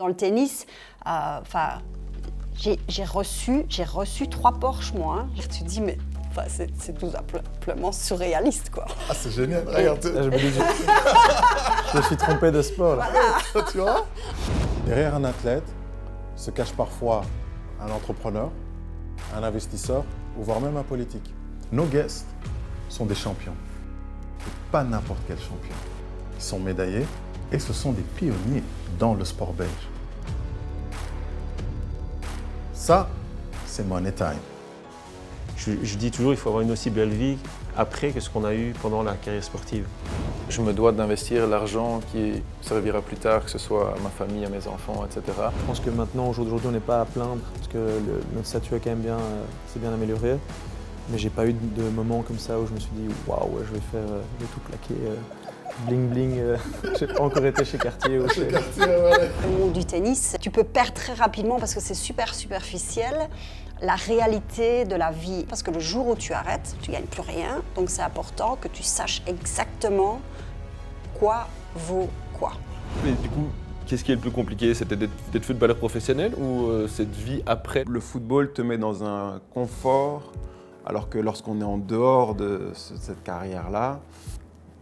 Dans le tennis, j'ai reçu 3 Porsche, moi. Hein. Tu te dis, mais c'est tout simplement surréaliste, quoi. Ah, c'est génial, regarde. Je me suis trompé de sport, là. Voilà. Tu vois? Derrière un athlète se cache parfois un entrepreneur, un investisseur, ou voire même un politique. Nos guests sont des champions. Et pas n'importe quel champion. Ils sont médaillés et ce sont des pionniers dans le sport belge. Ça, c'est Money Time. Je dis toujours qu'il faut avoir une aussi belle vie après que ce qu'on a eu pendant la carrière sportive. Je me dois d'investir l'argent qui servira plus tard, que ce soit à ma famille, à mes enfants, etc. Je pense que maintenant, au jour d'aujourd'hui, on n'est pas à plaindre parce que notre statut a quand même s'est bien amélioré. Mais j'ai pas eu de moment comme ça où je me suis dit waouh, je vais tout plaquer, bling bling. J'ai pas encore été chez Cartier ou chez. Le monde du tennis, tu peux perdre très rapidement parce que c'est super superficiel. La réalité de la vie, parce que le jour où tu arrêtes, tu gagnes plus rien. Donc c'est important que tu saches exactement quoi vaut quoi. Mais du coup, qu'est-ce qui est le plus compliqué? C'était d'être footballeur professionnel ou cette vie après? Le football te met dans un confort, alors que lorsqu'on est en dehors de cette carrière-là,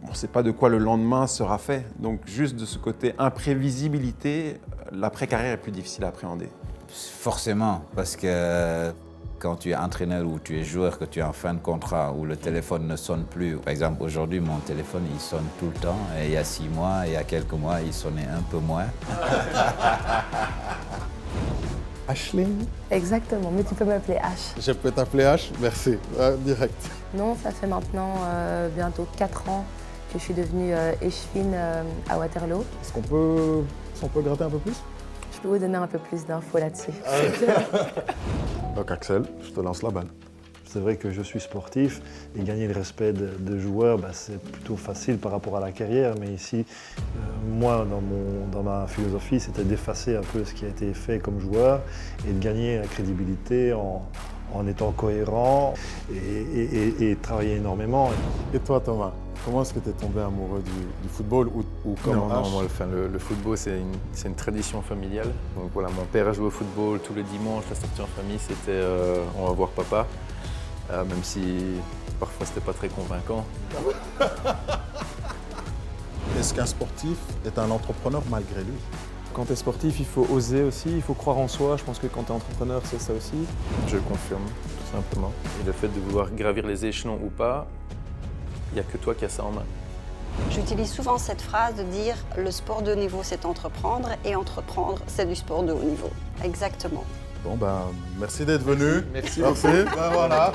on ne sait pas de quoi le lendemain sera fait. Donc juste de ce côté imprévisibilité, l'après-carrière est plus difficile à appréhender. Forcément, parce que quand tu es entraîneur ou tu es joueur, que tu es en fin de contrat, où le téléphone ne sonne plus. Par exemple, aujourd'hui, mon téléphone, il sonne tout le temps. Et il y a 6 mois, il y a quelques mois, il sonnait un peu moins. Ashling? Exactement, mais tu peux m'appeler H. Je peux t'appeler H? Merci, direct. Non, ça fait maintenant bientôt 4 ans que je suis devenue échevine à Waterloo. Est-ce qu'on peut gratter un peu plus? Je peux vous donner un peu plus d'infos là-dessus. Donc Axel, je te lance la balle. C'est vrai que je suis sportif et gagner le respect de joueur, c'est plutôt facile par rapport à la carrière. Mais ici, moi, dans ma philosophie, c'était d'effacer un peu ce qui a été fait comme joueur et de gagner la crédibilité en étant cohérent et travailler énormément. Et toi, Thomas, comment est-ce que tu es tombé amoureux du football ou comment? Non, moi, le football, c'est une tradition familiale. Donc voilà, mon père a joué au football tous les dimanches. La sortie en famille, c'était on va voir papa. Même si parfois c'était pas très convaincant. Est-ce qu'un sportif est un entrepreneur malgré lui? Quand tu es sportif, il faut oser aussi, il faut croire en soi. Je pense que quand tu es entrepreneur, c'est ça aussi. Je le confirme, tout simplement. Et le fait de vouloir gravir les échelons ou pas, il n'y a que toi qui as ça en main. J'utilise souvent cette phrase de dire le sport de haut niveau, c'est entreprendre et entreprendre, c'est du sport de haut niveau. Exactement. Bon, merci d'être venu. Merci. Voilà.